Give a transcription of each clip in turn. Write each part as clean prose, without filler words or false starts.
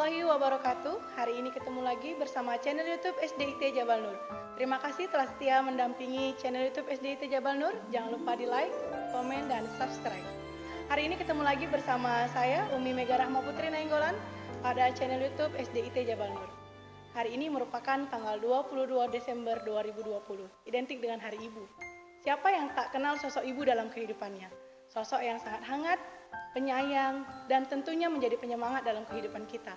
warahmatullahi wabarakatuh. Hari ini ketemu lagi bersama channel YouTube SDIT Jabal Nur. Terima kasih telah setia mendampingi channel YouTube SDIT Jabal Nur. Jangan lupa di like, komen, dan subscribe. Hari ini ketemu lagi bersama saya, Umi Mega Rahma Putri Nainggolan, pada channel YouTube SDIT Jabal Nur. Hari ini merupakan tanggal 22 Desember 2020, identik dengan Hari Ibu. Siapa yang tak kenal sosok ibu dalam kehidupannya? Sosok yang sangat hangat, penyayang, dan tentunya menjadi penyemangat dalam kehidupan kita.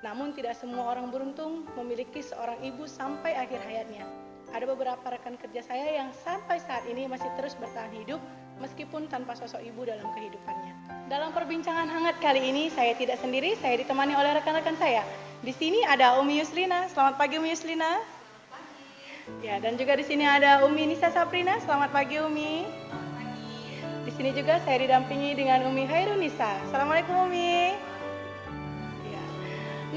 Namun tidak semua orang beruntung memiliki seorang ibu sampai akhir hayatnya. Ada beberapa rekan kerja saya yang sampai saat ini masih terus bertahan hidup meskipun tanpa sosok ibu dalam kehidupannya. Dalam perbincangan hangat kali ini saya tidak sendiri, saya ditemani oleh rekan-rekan saya. Di sini ada Umi Yuslina. Selamat pagi Umi Yuslina. Ya, dan juga di sini ada Umi Nisa Saprina. Selamat pagi Umi. Di sini juga saya didampingi dengan Umi Hairunisa. Assalamualaikum Umi. Ya.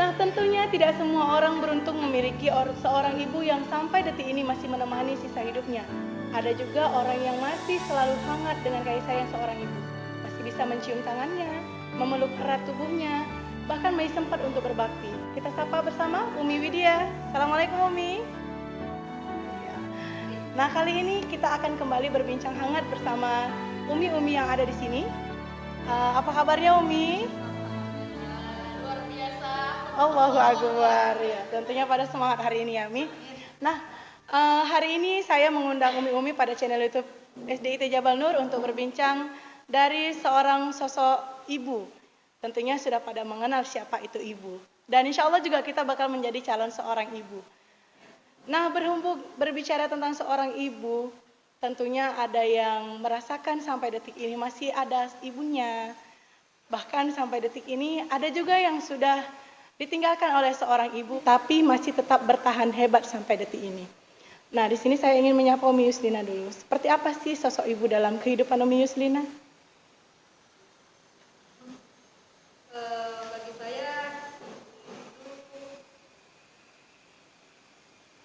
Nah, tentunya tidak semua orang beruntung memiliki seorang ibu yang sampai detik ini masih menemani sisa hidupnya. Ada juga orang yang masih selalu hangat dengan kasih sayang seorang ibu. Masih bisa mencium tangannya, memeluk erat tubuhnya, bahkan masih sempat untuk berbakti. Kita sapa bersama Umi Widya. Assalamualaikum Umi. Ya. Nah, kali ini kita akan kembali berbincang hangat bersama Umi-umi yang ada di sini. Apa kabarnya Umi? Luar biasa. Allahu Akbar. Ya, tentunya pada semangat hari ini ya Umi. Nah, hari ini saya mengundang umi-umi pada channel YouTube SDIT Jabal Nur untuk berbincang dari seorang sosok ibu. Tentunya sudah pada mengenal siapa itu ibu. Dan insya Allah juga kita bakal menjadi calon seorang ibu. Nah, berbicara tentang seorang ibu, tentunya ada yang merasakan sampai detik ini masih ada ibunya. Bahkan sampai detik ini ada juga yang sudah ditinggalkan oleh seorang ibu tapi masih tetap bertahan hebat sampai detik ini. Nah, di sini saya ingin menyapa Umi Yuslina dulu. Seperti apa sih sosok ibu dalam kehidupan Umi Yuslina? Bagi saya itu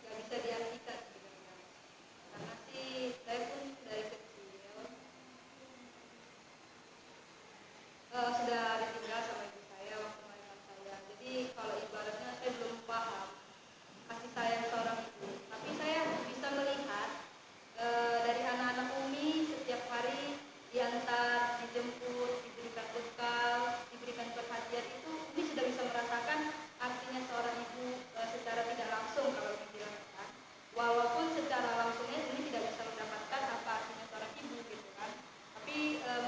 nggak bisa diartikan sebenarnya. Karena sih saya pun dari kecil sudah ditinggal sama ibu saya waktu melahirkan saya. Jadi kalau ibaratnya saya belum paham kasih sayang seorang ibu. Tapi saya bisa melihat dari anak-anak Umi setiap hari diantar, dijemput, diberikan bekal, diberikan perhatian, itu Umi sudah bisa merasakan artinya seorang ibu secara tidak langsung kalau dibilangkan. Walaupun secara langsungnya Umi tidak bisa mendapatkan apa artinya seorang ibu gitu kan. Tapi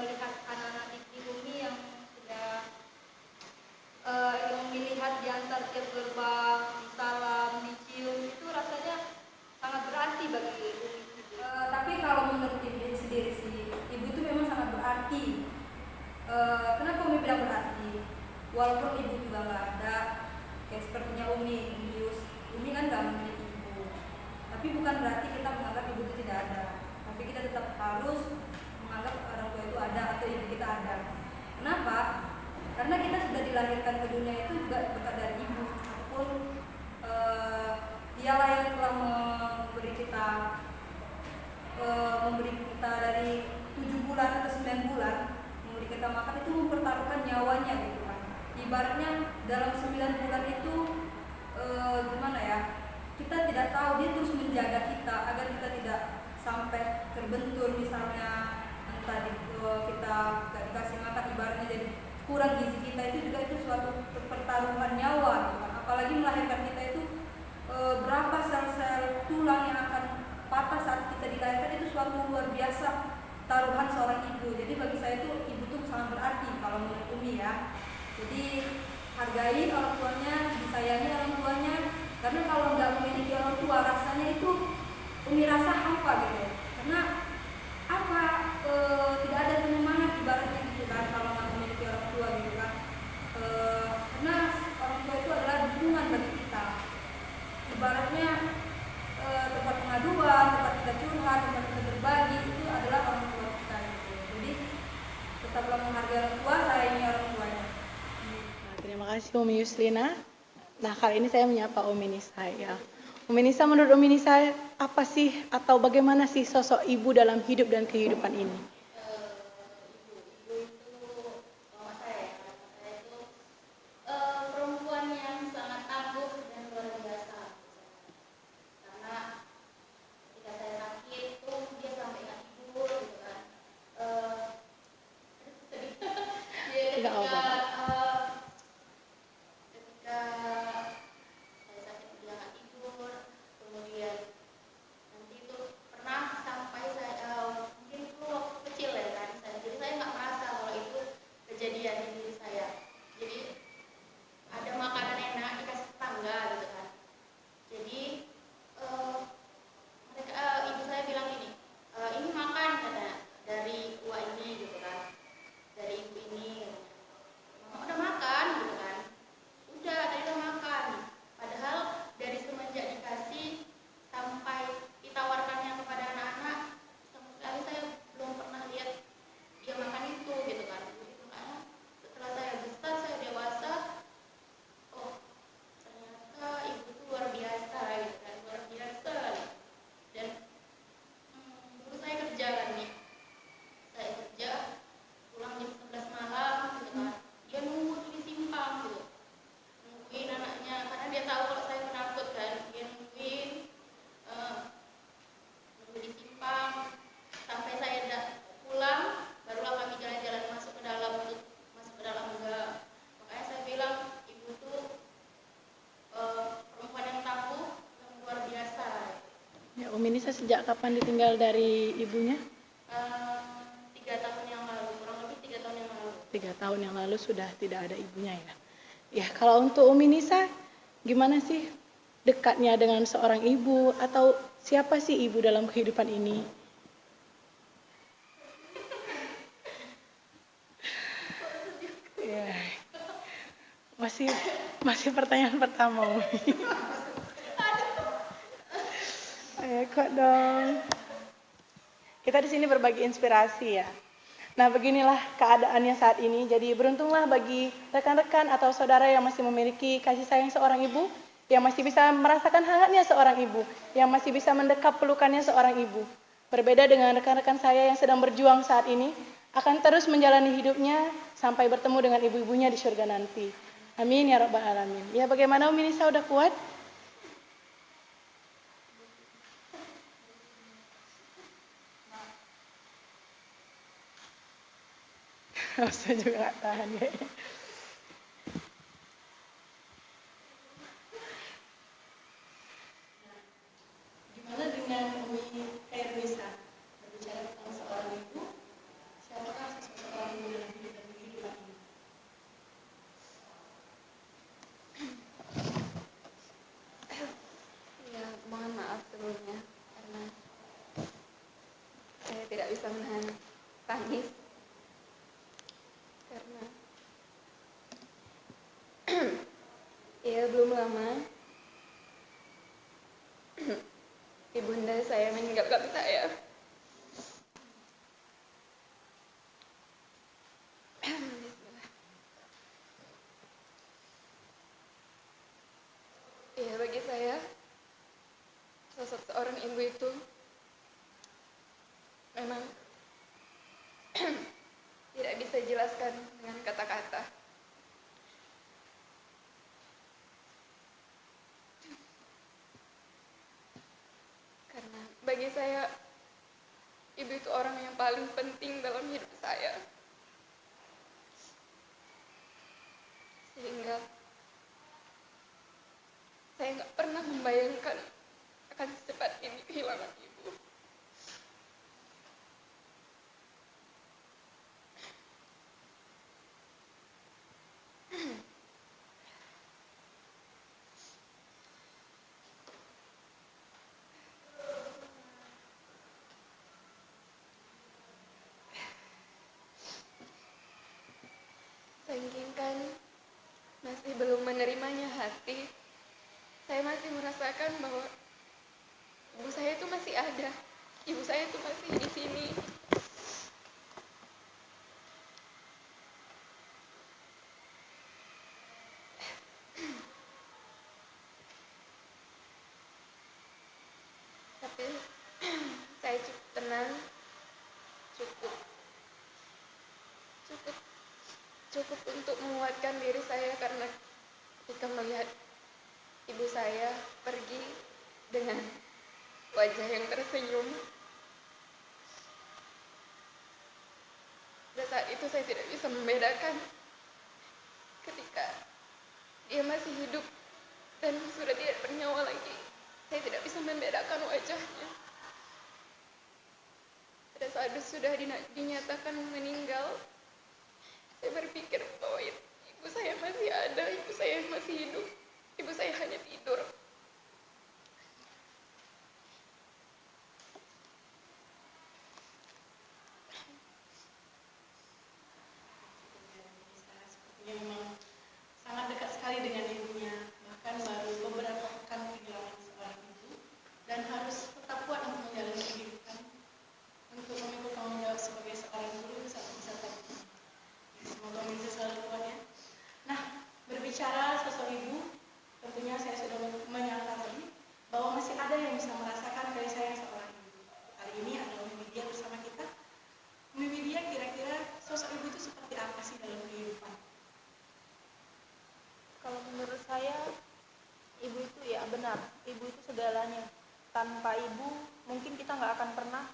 melihat anak-anak di Umi yang sudah yang melihat diantar tiap gerbang, disalam, dicium, itu rasanya sangat berarti bagi Umi. Tapi kalau menurut ibu sendiri sih, ibu itu memang sangat berarti. Kenapa Umi bilang berarti? Walaupun ibu juga nggak ada, kayak sepertinya Umi kan nggak memiliki ibu. Tapi bukan berarti kita menganggap ibu itu tidak ada. Tapi kita tetap harus menganggap orang tua itu ada atau ibu kita ada. Kenapa? Karena kita sudah dilahirkan ke dunia itu juga berkat dari ibu. Ataupun dialah yang telah memberi kita dari 7 bulan atau 9 bulan, memberi kita makan, itu mempertaruhkan nyawanya gitu kan. Ibaratnya dalam 9 bulan itu gimana ya, kita tidak tahu, dia terus menjaga kita agar kita tidak sampai terbentur, misalnya entah kita gak dikasih makan, ibaratnya jadi kurang gizi kita, itu juga itu suatu pertaruhan nyawa gitu kan. Apalagi melahirkan kita itu berapa sel-sel tulang yang akan patah saat kita dilahirkan, itu suatu luar biasa taruhan seorang ibu. Jadi bagi saya itu ibu tuh sangat berarti kalau menurut Umi ya. Jadi hargai orang tuanya, disayangi orang tuanya, karena kalau nggak memiliki orang tua rasanya itu Umi rasa hampa gitu. Karena apa, tidak ada penyemangat ibaratnya gitu kan kalau nggak memiliki orang tua gitu kan. Karena orang tua itu adalah dukungan bagi kita. Ibaratnya tempat pengaduan, tempat kita curhat, tempat kita berbagi, itu adalah orang tua kita gitu. Jadi tetaplah menghargai orang tua, sayangi orang tuanya. Nah, terima kasih Umi Yuslina. Nah, kali ini saya menyapa Umi Nisa ya. Umi Nisa, menurut Umi Nisa, apa sih atau bagaimana sih sosok ibu dalam hidup dan kehidupan ini? Ibu itu mama saya itu perempuan yang Umi Nisa sejak kapan ditinggal dari ibunya? 3 tahun yang lalu, kurang lebih 3 tahun yang lalu. 3 tahun yang lalu sudah tidak ada ibunya ya. Ya, kalau untuk Umi Nisa, gimana sih dekatnya dengan seorang ibu, atau siapa sih ibu dalam kehidupan ini? Ya, masih pertanyaan pertama, Umi. Kok dong. Kita di sini berbagi inspirasi ya. Nah, beginilah keadaannya saat ini. Jadi beruntunglah bagi rekan-rekan atau saudara yang masih memiliki kasih sayang seorang ibu, yang masih bisa merasakan hangatnya seorang ibu, yang masih bisa mendekap pelukannya seorang ibu. Berbeda dengan rekan-rekan saya yang sedang berjuang saat ini, akan terus menjalani hidupnya sampai bertemu dengan ibu-ibunya di surga nanti. Amin ya rabbal alamin. Ya, bagaimana Umi Nisa, udah kuat? Saya juga gak tahan kayaknya. Gimana dengan Umi Nisa berbicara tentang seorang ibu? Siapakah sosok seorang ibu dalam hidup dan kehidupan ini? Ya, mohon maaf sebelumnya karena saya tidak bisa menahan tangis karena ya belum lama ibunda saya meninggalkan saya. Ya, bagi saya sosok seorang ibu itu memang tidak bisa dijelaskan dengan kata-kata. Karena bagi saya, ibu itu orang yang paling penting dalam hidup saya. Sehingga saya nggak pernah membayangkan akan secepat ini kehilangan ibu. Saking kan masih belum menerimanya hati, saya masih merasakan bahwa ibu saya itu masih ada, ibu saya itu masih di sini. Tapi saya cukup tenang, cukup cukup untuk menguatkan diri saya karena ketika melihat ibu saya pergi dengan wajah yang tersenyum, pada saat itu saya tidak bisa membedakan ketika dia masih hidup dan sudah tidak bernyawa lagi. Saya tidak bisa membedakan wajahnya. Pada saat sudah dinyatakan meninggal, saya berpikir bahwa ibu saya masih ada, ibu saya masih hidup, ibu saya hanya tidur. Sepertinya memang sangat dekat sekali dengan ibunya, bahkan baru beberapa pekan kehilangan seorang ibu, dan harus tetap kuat untuk menjalani kehidupan, untuk memikul tanggung jawab sebagai seorang guru saat masa tadi. Semoga bisa selalu kuat ya. Nah, berbicara sosok ibu, tentunya saya sudah menyangka tadi bahwa masih ada yang bisa merasakan kasih sayang seorang ibu. Hari ini ada Umi Widya bersama kita. Umi Widya, kira-kira sosok ibu itu seperti apa sih dalam kehidupan? Kalau menurut saya, ibu itu ya benar, ibu itu segalanya. Tanpa ibu, mungkin kita nggak akan pernah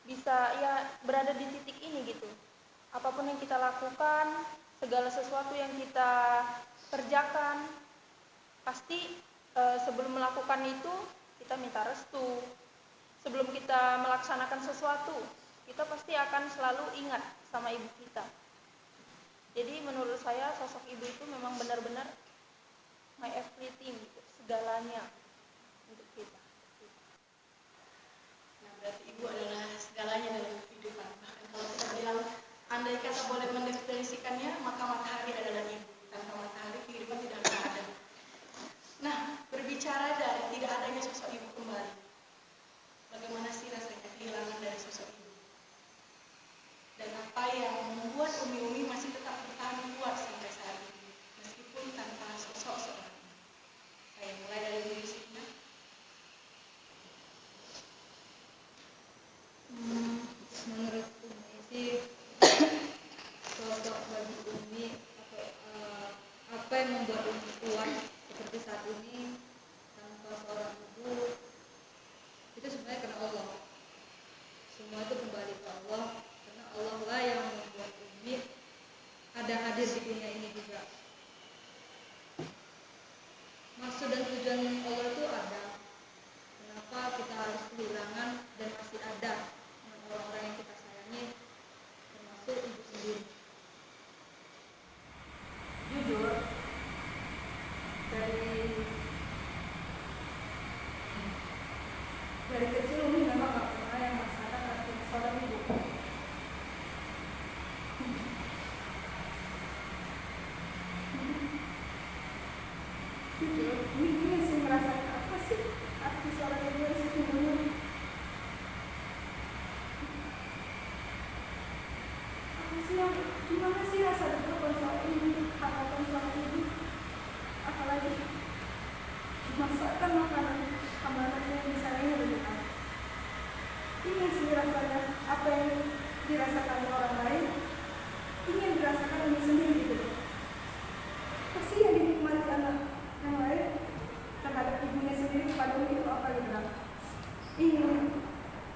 bisa ya berada di titik ini gitu. Apapun yang kita lakukan, segala sesuatu yang kita kerjakan, pasti sebelum melakukan itu kita minta restu, sebelum kita melaksanakan sesuatu, kita pasti akan selalu ingat sama ibu kita. Jadi menurut saya sosok ibu itu memang benar-benar my everything, gitu, segalanya untuk kita. Nah, berarti ibu adalah segalanya dalam kehidupan. Bahkan kalau kita bilang, andai kata boleh mendefinisikannya, maka matahari adalah ibu. Tanpa matahari kehidupan tidak akan ada. Nah, berbicara dari tidak adanya sosok ibu kembali, bagaimana sih rasanya kehilangan dari sosok ibu? Dan apa yang membuat Umi masih tetap bertahan kuat sampai saat ini, meskipun tanpa sosok seorang ibu? Saya mulai dari Bu Yusifna. Menurut Umi sih, sosok bagi Umi atau apa yang membuat Umi kuat seperti saat ini tanpa seorang ibu, itu sebenarnya karena Allah. Semua itu kembali ke Allah, karena Allah lah yang membuat Umi ada hadir di dunia ini juga. Maksud dan tujuan Allah itu ada. Kenapa kita harus kehilangan dan masih ada dengan orang-orang yang kita sayangi, termasuk ibu sendiri. Jujur, dari kecil Umi memang gak pernah yang merasakan arti seorang ibu. Jujur, Umi masih merasakan apa sih arti seorang ibu yang sesungguhnya. Apa sih yang, gimana sih rasa berkorban seorang ibu, harapan seorang ibu, apalagi masakan makanan amanatnya yang disayangi oleh kita. Ini sih rasanya, apa yang dirasakan orang lain, ini yang dirasakan Umi sendiri gitu. Pasti yang dinikmati anak yang lain terhadap ibunya sendiri kepada Umi itu apa gitu kan? Ini,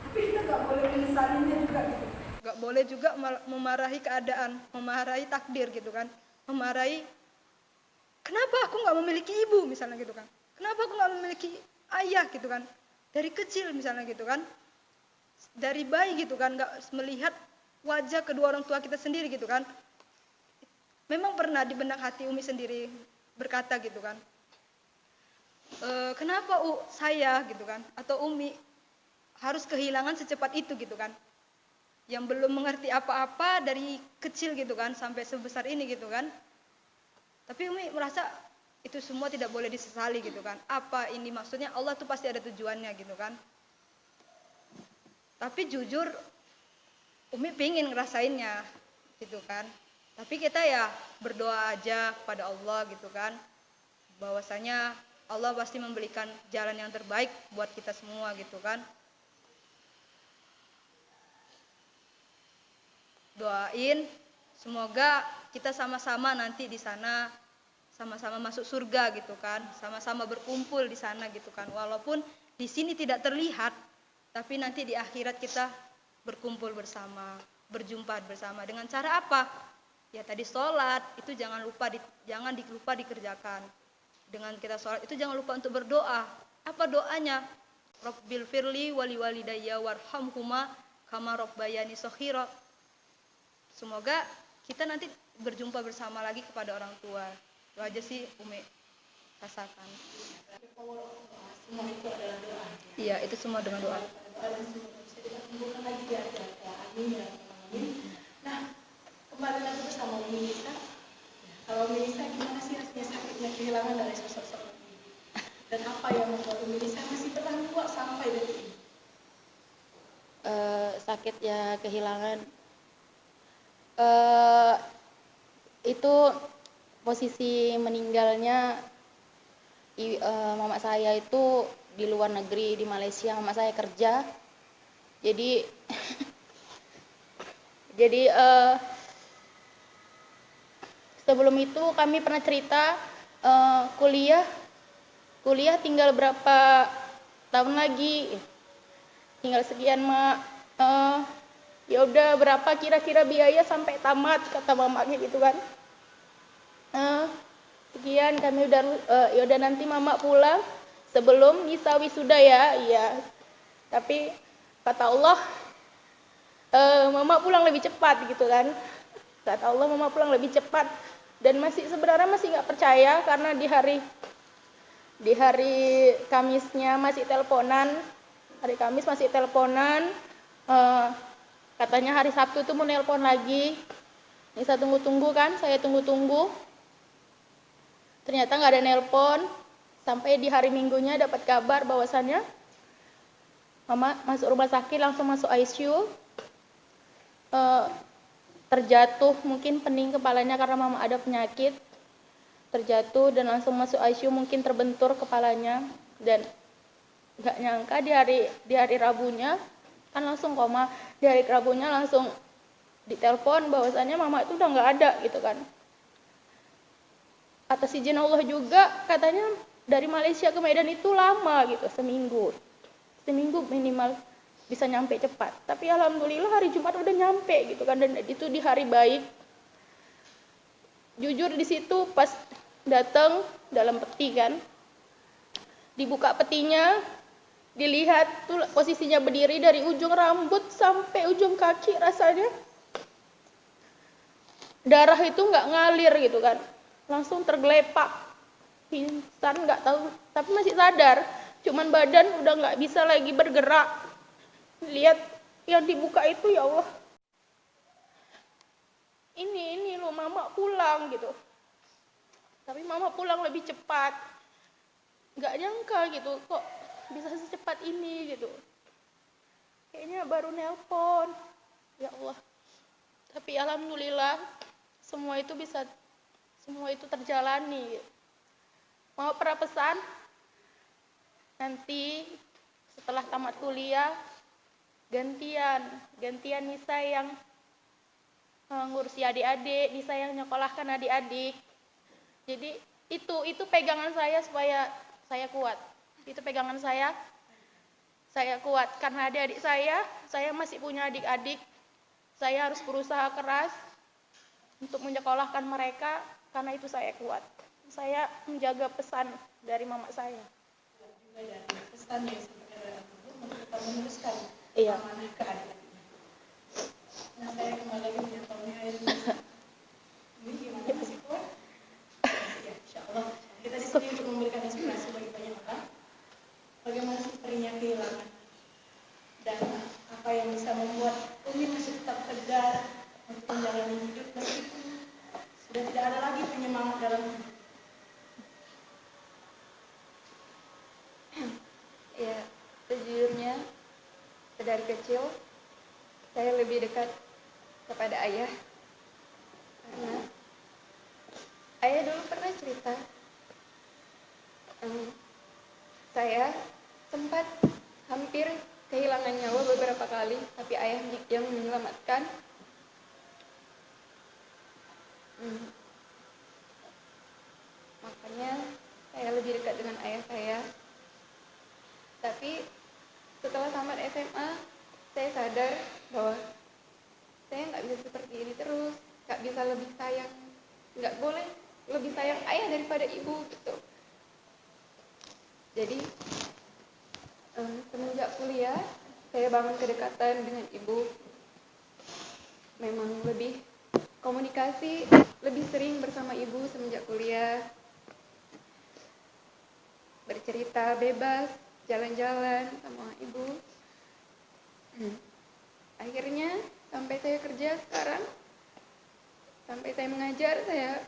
tapi kita gak boleh menyesalinya juga gitu. Gak boleh juga memarahi keadaan, memarahi takdir gitu kan, memarahi kenapa aku gak memiliki ibu misalnya gitu kan, kenapa aku gak memiliki ayah gitu kan, dari kecil misalnya gitu kan, dari bayi gitu kan, gak melihat wajah kedua orang tua kita sendiri gitu kan. Memang pernah di benak hati Umi sendiri berkata gitu kan, kenapa saya gitu kan, atau Umi harus kehilangan secepat itu gitu kan, yang belum mengerti apa-apa dari kecil gitu kan, sampai sebesar ini gitu kan. Tapi Umi merasa itu semua tidak boleh disesali gitu kan. Apa ini maksudnya, Allah tuh pasti ada tujuannya gitu kan. Tapi jujur Umi pingin ngerasainnya gitu kan. Tapi kita ya berdoa aja kepada Allah gitu kan, bahwasanya Allah pasti memberikan jalan yang terbaik buat kita semua gitu kan. Doain semoga kita sama-sama nanti di sana sama-sama masuk surga gitu kan, sama-sama berkumpul di sana gitu kan. Walaupun di sini tidak terlihat, tapi nanti di akhirat kita berkumpul bersama, berjumpa bersama. Dengan cara apa? Ya tadi sholat itu jangan lupa dikerjakan. Dengan kita sholat itu jangan lupa untuk berdoa. Apa doanya? Rabbil firli wali walidayya warhamhuma kama rabbayani shaghira. Semoga kita nanti berjumpa bersama lagi kepada orang tua. Itu aja sih Umi rasakan. Semua itu adalah doa. Iya, itu semua dengan doa. Nah, kembali lagi bersama Umi Nisa. Kalau Umi Nisa gimana sih rasanya sakitnya kehilangan dari sosok seorang ibu? Dan apa yang membuat Umi Nisa masih bertahan kuat sampai detik ini? Sakit ya kehilangan. Itu posisi meninggalnya mama saya itu di luar negeri, di Malaysia. Mama saya kerja, jadi sebelum itu kami pernah cerita kuliah tinggal berapa tahun lagi, tinggal sekian mak. Ya udah berapa kira-kira biaya sampai tamat, kata mamanya gitu kan. Sekian kami udah yaudah nanti mama pulang sebelum Nisa wisuda ya. Iya. Tapi kata Allah, mama pulang lebih cepat gitu kan. Kata Allah mama pulang lebih cepat, dan sebenarnya masih nggak percaya karena di hari Kamisnya masih teleponan, hari Kamis masih teleponan, katanya hari Sabtu itu mau nelpon lagi. Ini saya tunggu-tunggu kan, saya tunggu-tunggu, ternyata nggak ada nelpon. Sampai di hari Minggunya dapat kabar bahwasannya mama masuk rumah sakit, langsung masuk ICU. Terjatuh, mungkin pening kepalanya karena mama ada penyakit, terjatuh dan langsung masuk ICU, mungkin terbentur kepalanya, dan nggak nyangka di hari Rabunya kan langsung koma. Di hari Rabunya langsung ditelepon bahwasannya mama itu udah nggak ada gitu kan. Atas izin Allah juga, katanya dari Malaysia ke Medan itu lama gitu, seminggu minimal bisa nyampe cepat. Tapi alhamdulillah hari Jumat udah nyampe gitu kan, dan itu di hari baik. Jujur di situ pas datang dalam peti kan, dibuka petinya, dilihat tuh posisinya berdiri dari ujung rambut sampai ujung kaki, rasanya darah itu nggak ngalir gitu kan, langsung tergelepak, pingsan, nggak tahu, tapi masih sadar, cuman badan udah nggak bisa lagi bergerak. Lihat yang dibuka itu, ya Allah, ini loh mama pulang gitu. Tapi mama pulang lebih cepat, nggak nyangka gitu, kok bisa secepat ini gitu. Kayaknya baru nelpon, ya Allah. Tapi alhamdulillah semua itu terjalani. Mau pernah pesan nanti setelah tamat kuliah gantian Nisa yang ngurusi adik-adik, Nisa yang nyekolahkan adik-adik. Jadi itu pegangan saya supaya saya kuat. Itu pegangan saya kuat karena adik-adik saya masih punya adik-adik. Saya harus berusaha keras untuk menyekolahkan mereka, karena itu saya kuat. Saya menjaga pesan dari mama saya. Pesan yang sebenarnya untuk kita meneruskan Iya. amanah ke adik-adiknya. Nah, saya kembali lagi menyantaunya air ini gimana sih kok? Ya, insya Allah kita di sini untuk memberikan inspirasi bagi banyak orang. Bagaimana sih perihnya kehilangan dan apa yang bisa membuat Umi masih tetap tegar untuk menjalani hidup meskipun sudah tidak ada lagi penyemangat dalam hidup. Ya, sejujurnya dari kecil saya lebih dekat kepada ayah, karena ayah dulu pernah cerita, saya sempat hampir kehilangan nyawa beberapa kali, tapi ayah yang menyelamatkan. Makanya saya lebih dekat dengan ayah saya. Tapi setelah tamat SMA, saya sadar bahwa saya nggak bisa seperti ini terus, nggak bisa lebih sayang, nggak boleh lebih sayang ayah daripada ibu gitu. Jadi semenjak kuliah, saya bangun kedekatan dengan ibu. Memang lebih komunikasi, lebih sering bersama ibu semenjak kuliah. Bercerita bebas, jalan-jalan sama ibu. Akhirnya sampai saya kerja sekarang, sampai saya mengajar, saya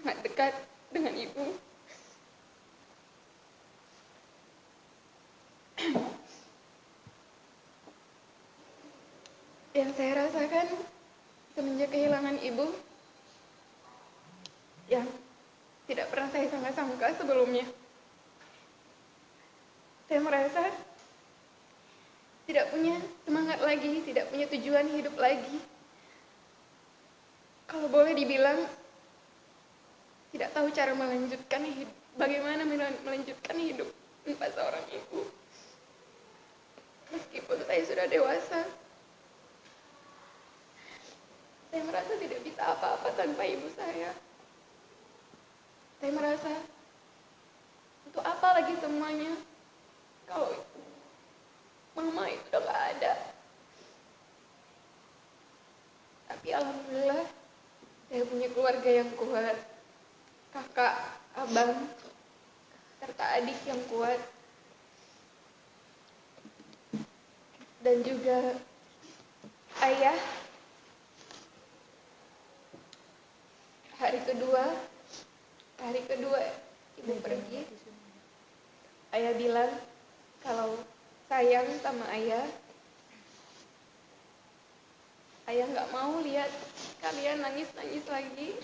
sangat dekat dengan ibu. Yang saya rasakan semenjak kehilangan ibu, yang tidak pernah saya sangka-sangka sebelumnya. Saya merasa tidak punya semangat lagi, tidak punya tujuan hidup lagi. Kalau boleh dibilang, tidak tahu cara melanjutkan hidup, bagaimana melanjutkan hidup tanpa seorang ibu. Meskipun saya sudah dewasa, saya merasa tidak bisa apa-apa tanpa ibu saya. Saya merasa, untuk apa lagi semuanya kalau mama itu udah gak ada. punya keluarga yang kuat, kakak, abang, serta adik yang kuat, dan juga ayah. Hari kedua ibu pergi, ayah bilang kalau sayang sama ayah nggak mau lihat kalian nangis-nangis lagi.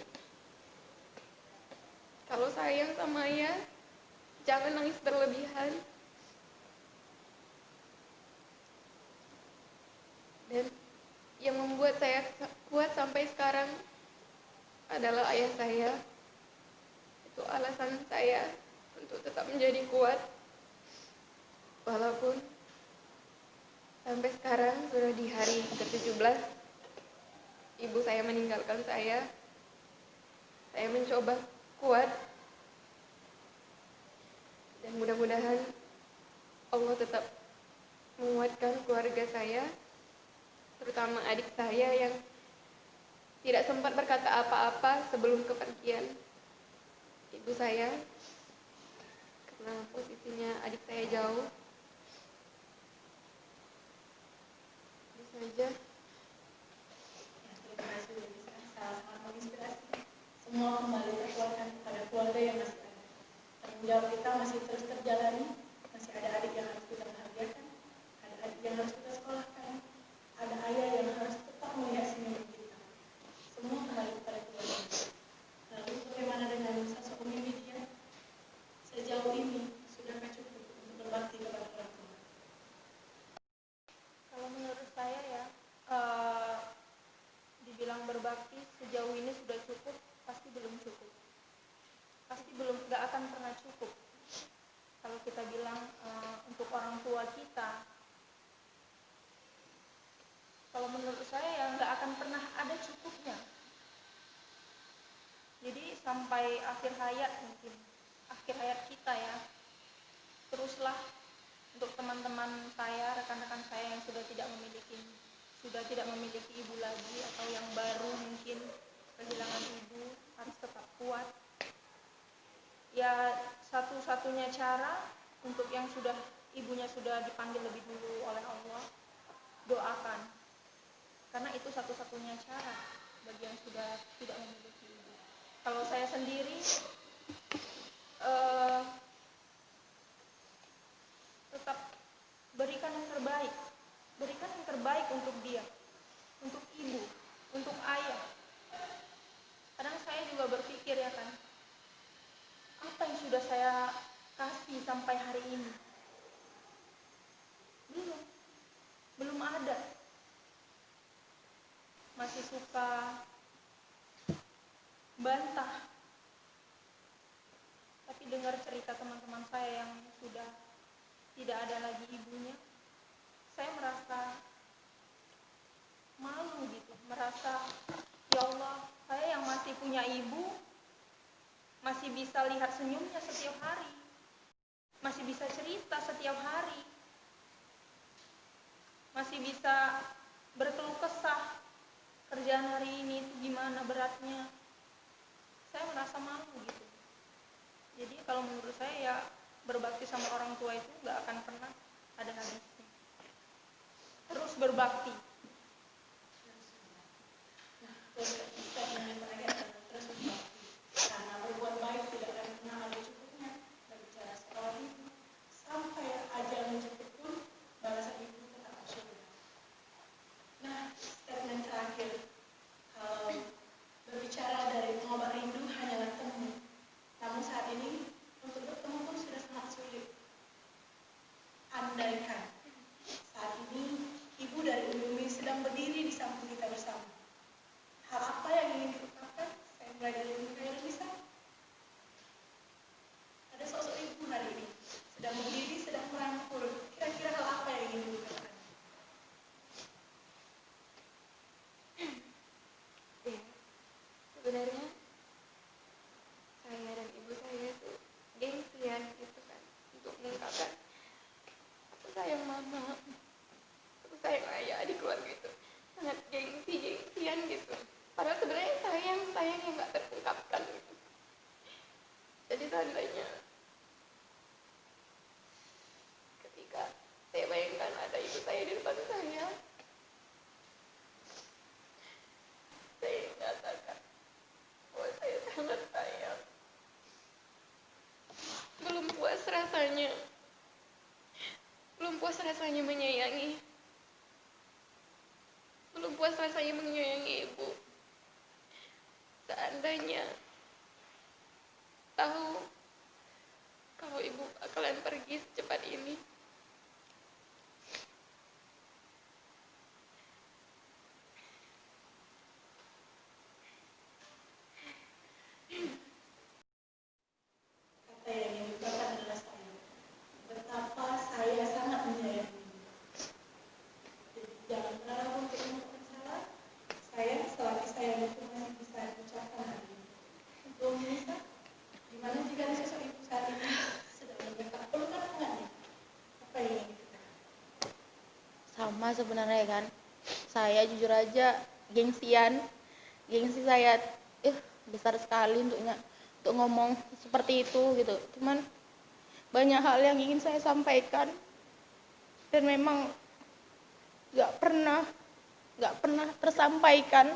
Kalau sayang sama ayah, jangan nangis berlebihan. Dan yang membuat saya kuat sampai sekarang adalah ayah saya. Itu alasan saya untuk tetap menjadi kuat. Walaupun sampai sekarang sudah di hari ke-17, ibu saya meninggalkan saya mencoba kuat. Dan mudah-mudahan Allah tetap menguatkan keluarga saya, terutama adik saya yang tidak sempat berkata apa-apa sebelum kepergian ibu saya, karena posisinya adik saya jauh. Itu saja. Terima kasih, Lisa. Sangat menginspirasi. Semua kembali terkuatkan pada keluarga yang masih ada. Tanggung jawab kita masih terus terjalani. Masih ada adik yang harus kita bahagiakan, ada adik yang harus kita sekolahkan, ada ayah yang harus tetap melihat senyum kita. Semua kembali kepada keluarga. Lalu bagaimana dengan sosok Umi Widya? Sejauh ini sudahkah cukup untuk berbakti kepada orang tua? Kalau menurut saya ya, dibilang berbakti sejauh ini sudah cukup, pasti belum cukup. Pasti belum, nggak akan pernah cukup. Kalau kita bilang untuk orang tua kita, kalau menurut saya ya nggak akan pernah ada cukupnya. Jadi sampai akhir hayat mungkin, akhir hayat kita ya, teruslah untuk teman-teman saya, rekan-rekan saya yang sudah tidak memiliki ibu lagi atau yang baru mungkin kehilangan ibu, harus tetap kuat. Ya satu-satunya cara untuk yang ibunya sudah dipanggil lebih dulu oleh Allah, doakan. Karena itu satu-satunya cara bagi yang sudah tidak memiliki ibu. Kalau saya sendiri tetap berikan yang terbaik untuk dia, untuk ibu, untuk ayah. Kadang saya juga berpikir ya kan, apa yang sudah saya kasih sampai hari ini? Belum ada. Masih suka bantah. Tapi dengar cerita teman-teman saya yang sudah tidak ada lagi ibunya, saya merasa malu gitu, merasa ya Allah, saya yang masih punya ibu, masih bisa lihat senyumnya setiap hari, masih bisa cerita setiap hari, masih bisa berkeluh kesah kerjaan hari ini itu gimana beratnya. Saya merasa malu gitu. Jadi kalau menurut saya ya berbakti sama orang tua itu nggak akan pernah ada habisnya. Terus berbakti. Nah, terus yang terakhir adalah terus berbakti. Karena berbuat baik tidak akan pernah ada cukupnya. Berbicara seorang ibu, sampai ajal menjemput pun balasan ibu tetap surga. Nah, statement terakhir, kalau berbicara dari pengobat rindu hanyalah temu. Namun saat ini untuk bertemu pun sudah sangat sulit. Andaikan saat ini ibu dari Umi sedang berdiri di samping kita bersama, hal apa yang ingin diungkapkan? Saya mulai dari Umi Kairunisa. Ada sosok ibu hari ini sedang berdiri, sedang merangkul. Kira-kira hal apa yang ingin diungkapkan? Ya, sebenarnya saya dan ibu saya itu gengsian gitu kan, untuk mengungkapkan aku sayang mama, aku sayang ayah di keluarga itu, sangat gengsian gitu. Padahal sebenarnya sayang yang nggak terungkapkan gitu. Jadi seandainya ketika saya bayangkan ada ibu saya di depan saya katakan bahwa saya sangat sayang. Belum puas rasanya menyayangi. Belum puas rasanya menyayangi ibu. Seandainya tahu kalau ibu bakalan pergi secepat ini. Kata yang diucapkan adalah saya. Betapa saya sangat menyayangi. Jadi jangan pernah ragu untuk mengucapkan salah. Saya selagi saya itu masih bisa ucapkan hari ini. Untuk Nisa, gimana jika ada sosok ibu saat ini sedang mendekat pelukan tangannya? Apa yang ingin dikatakan? Sama sebenarnya kan, saya jujur aja gengsi saya besar sekali untuk ngomong seperti itu gitu. Cuman banyak hal yang ingin saya sampaikan dan memang nggak pernah tersampaikan.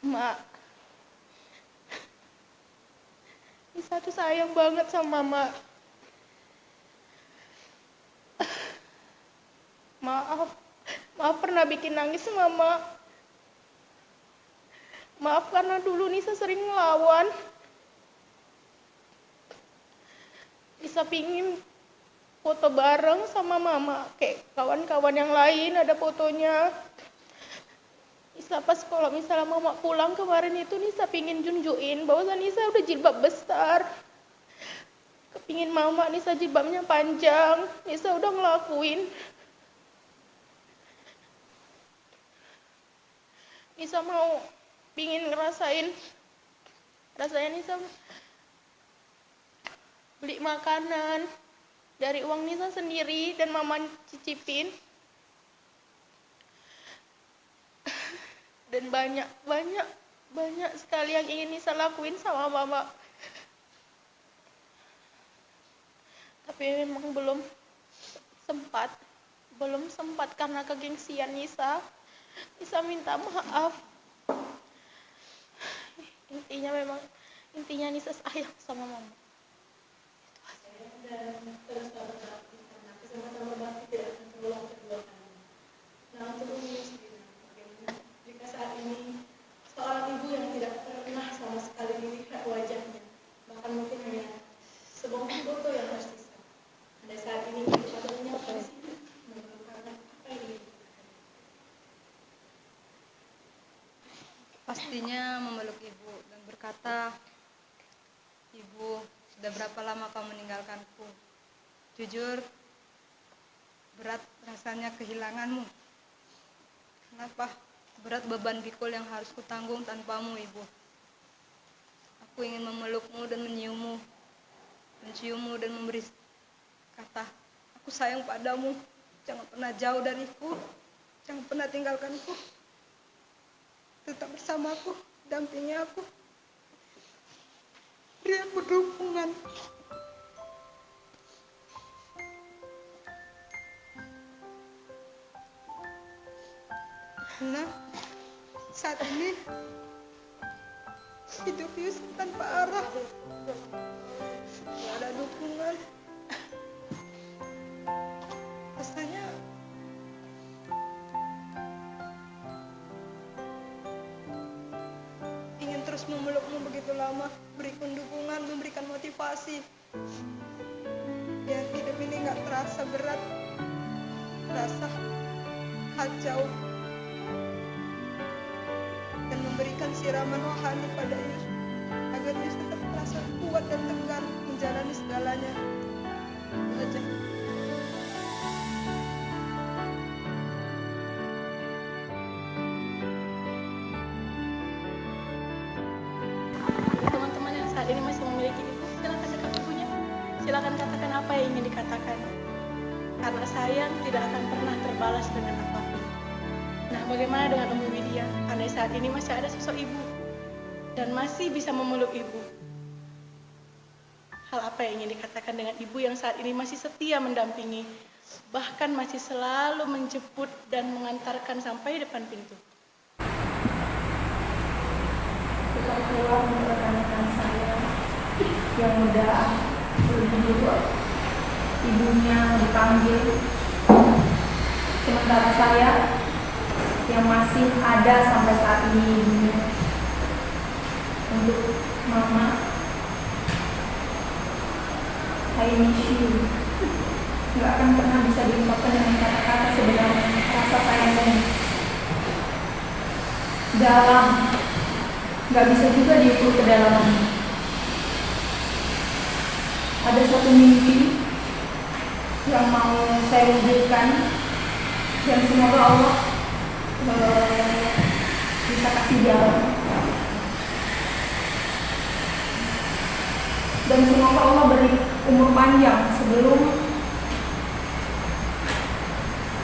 Mak, Nisa tuh sayang banget sama Mama. Maaf pernah bikin nangis Mama. Maaf karena dulu Nisa sering ngelawan. Nisa pingin foto bareng sama Mama, kayak kawan-kawan yang lain ada fotonya. Nisa pas kalau misalnya Mama pulang kemarin itu Nisa pingin tunjukin bahwa Nisa udah jilbab besar. Kepingin Mama Nisa jilbabnya panjang. Nisa udah ngelakuin. Nisa mau pingin ngerasain rasanya Nisa beli makanan dari uang Nisa sendiri dan Mama cicipin. Dan banyak sekali yang ingin Nisa lakuin sama Mama. Tapi memang belum sempat karena kegengsian Nisa. Nisa minta maaf. Intinya Nisa sayang sama Mama. Dan terus berbakti karena kesempatan berbakti tidak akan terulang kedua kali. Nah, untuk Umi sendiri, bagaimana jika saat ini seorang ibu yang tidak pernah sama sekali dilihat wajahnya, bahkan mungkin hanya sebongkah foto yang tersisa. Pada saat ini ibu pada menyapa di sini, mengeluhkan apa yang ingin dikatakan? Pastinya memeluk ibu dan berkata, "Ibu, sudah berapa lama kau meninggalkanku? Jujur, berat rasanya kehilanganmu. Kenapa? Berat beban pikul yang harus kutanggung tanpamu, Ibu. Aku ingin memelukmu dan menciummu dan memberi kata, aku sayang padamu. Jangan pernah jauh dariku, jangan pernah tinggalkanku. Tetap bersamaku, dampingi aku. Beri aku dukungan." Nah, saat ini hidup Yusuf tanpa arah, tidak ada dukungan. Rasanya ingin terus memelukmu begitu lama, berikan dukungan, memberikan motivasi, biar hidup ini nggak terasa berat, terasa kacau, dan memberikan siraman rohani pada Yus agar Yus tetap terasa kuat dan tegar menjalani segalanya. Itu aja. Teman-teman yang saat ini masih memiliki ibu, silakan dekat ibunya. Silakan katakan apa yang ingin dikatakan. Karena sayang tidak akan pernah terbalas dengan apapun. Nah, bagaimana dengan Umi Widya? Andai saat ini masih ada sosok ibu dan masih bisa memeluk ibu. Hal apa yang ingin dikatakan dengan ibu yang saat ini masih setia mendampingi, bahkan masih selalu menjemput dan mengantarkan sampai depan pintu? Kita pulang untuk rekan-rekan saya yang udah lebih dulu ibunya dipanggil, sementara saya yang masih ada sampai saat ini ibunya. Untuk mama, I miss you. Nggak akan pernah bisa diungkapkan dengan kata-kata sebenarnya rasa sayang ini. Dalam, nggak bisa juga diukur kedalamannya. Ada satu mimpi yang mau saya wujudkan dan semoga Allah bisa kasih jalan. Dan semoga Allah beri umur panjang sebelum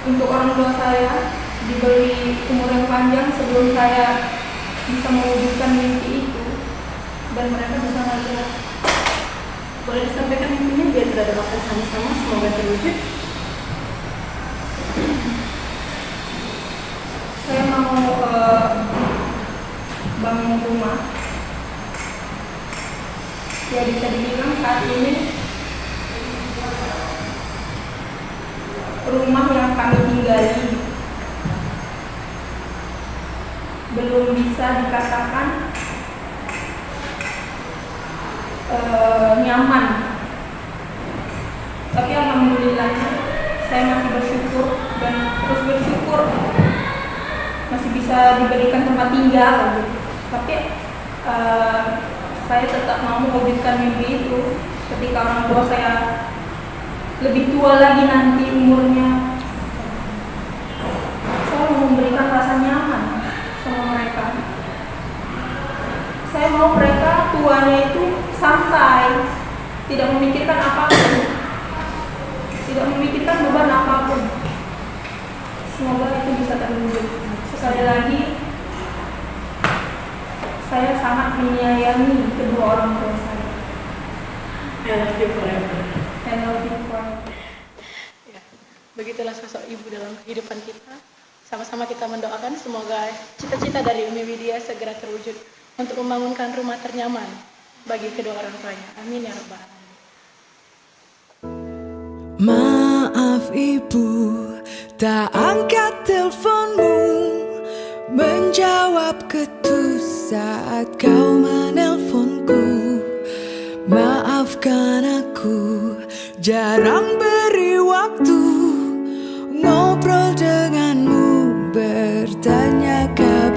untuk orang tua saya diberi umur yang panjang sebelum saya bisa mewujudkan mimpi itu dan mereka bisa melihat. Boleh disampaikan mimpinya biar kita doakan sama-sama semoga terwujud. Saya mau bangun rumah. Ya bisa dibilang saat ini rumah yang kami tinggali belum bisa dikatakan nyaman, tapi alhamdulillahnya saya masih bersyukur dan terus bersyukur masih bisa diberikan tempat tinggal gitu. Tapi saya tetap mau mewujudkan mimpi itu ketika orang tua saya lebih tua lagi nanti umurnya. Saya mau memberikan rasa nyaman sama mereka. Saya mau mereka tuanya itu santai, tidak memikirkan apapun, tidak memikirkan beban apapun. Semoga itu bisa terwujud. Sekali lagi, saya sangat menyayangi kedua orang tua saya. I love you forever. I love you forever. Ya, begitulah sosok ibu dalam kehidupan kita. Sama-sama kita mendoakan semoga cita-cita dari Umi Widya segera terwujud untuk membangunkan rumah ternyaman bagi kedua orang tuanya. Amin ya rabbal alamin. Maaf ibu, tak angkat teleponmu, menjawab ketus saat kau menelponku. Maafkan aku, jarang beri waktu ngobrol denganmu, bertanya kabar.